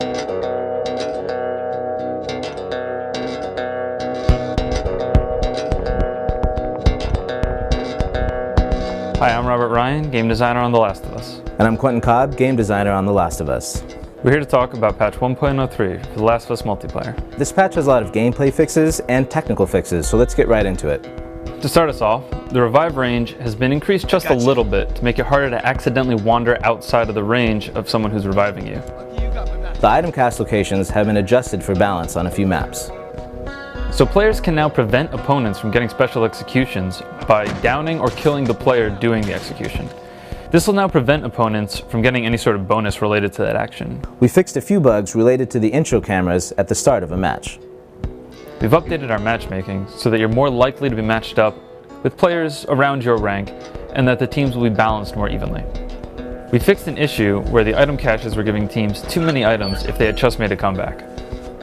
Hi, I'm Robert Ryan, game designer on The Last of Us. And I'm Quentin Cobb, game designer on The Last of Us. We're here to talk about patch 1.03 for The Last of Us multiplayer. This patch has a lot of gameplay fixes and technical fixes, so let's get right into it. To start us off, the revive range has been increased just a little bit to make it harder to accidentally wander outside of the range of someone who's reviving you. The item cast locations have been adjusted for balance on a few maps. So players can now prevent opponents from getting special executions by downing or killing the player doing the execution. This will now prevent opponents from getting any sort of bonus related to that action. We fixed a few bugs related to the intro cameras at the start of a match. We've updated our matchmaking so that you're more likely to be matched up with players around your rank and that the teams will be balanced more evenly. We fixed an issue where the item caches were giving teams too many items if they had just made a comeback.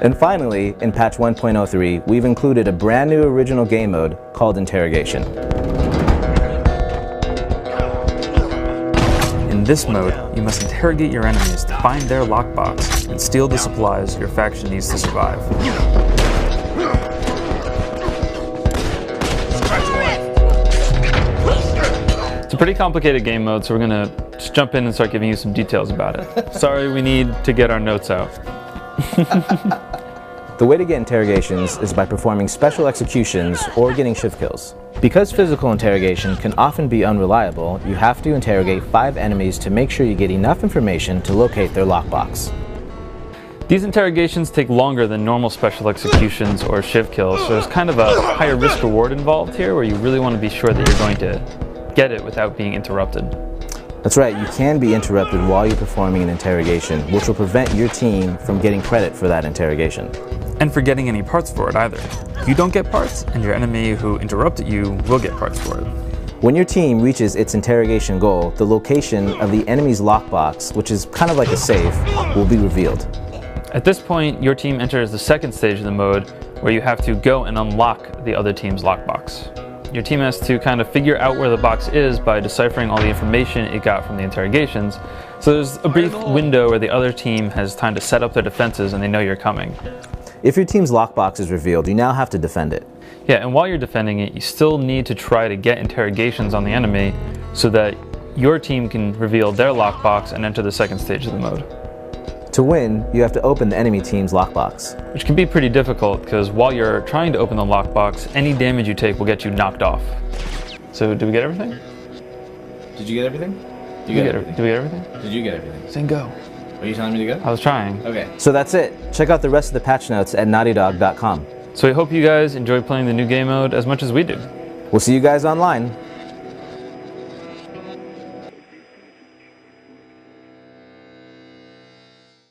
And finally, in patch 1.03, we've included a brand new original game mode called Interrogation. In this mode, you must interrogate your enemies to find their lockbox and steal the supplies your faction needs to survive. It's a pretty complicated game mode, so we're gonna just jump in and start giving you some details about it. Sorry, we need to get our notes out. The way to get interrogations is by performing special executions or getting shift kills. Because physical interrogation can often be unreliable, you have to interrogate 5 enemies to make sure you get enough information to locate their lockbox. These interrogations take longer than normal special executions or shiv kills, so there's kind of a higher risk reward involved here where you really want to be sure that you're going to get it without being interrupted. That's right, you can be interrupted while you're performing an interrogation, which will prevent your team from getting credit for that interrogation. And for getting any parts for it either. You don't get parts, and your enemy who interrupted you will get parts for it. When your team reaches its interrogation goal, the location of the enemy's lockbox, which is kind of like a safe, will be revealed. At this point, your team enters the second stage of the mode, where you have to go and unlock the other team's lockbox. Your team has to kind of figure out where the box is by deciphering all the information it got from the interrogations. So there's a brief window where the other team has time to set up their defenses and they know you're coming. If your team's lockbox is revealed, you now have to defend it. Yeah, and while you're defending it, you still need to try to get interrogations on the enemy so that your team can reveal their lockbox and enter the second stage of the mode. To win, you have to open the enemy team's lockbox. Which can be pretty difficult because while you're trying to open the lockbox, any damage you take will get you knocked off. So, did we get everything? Did you get everything? Did we get everything? Did you get everything? Saying go. Are you telling me to go? I was trying. Okay. So that's it. Check out the rest of the patch notes at naughtydog.com. So we hope you guys enjoy playing the new game mode as much as we do. We'll see you guys online.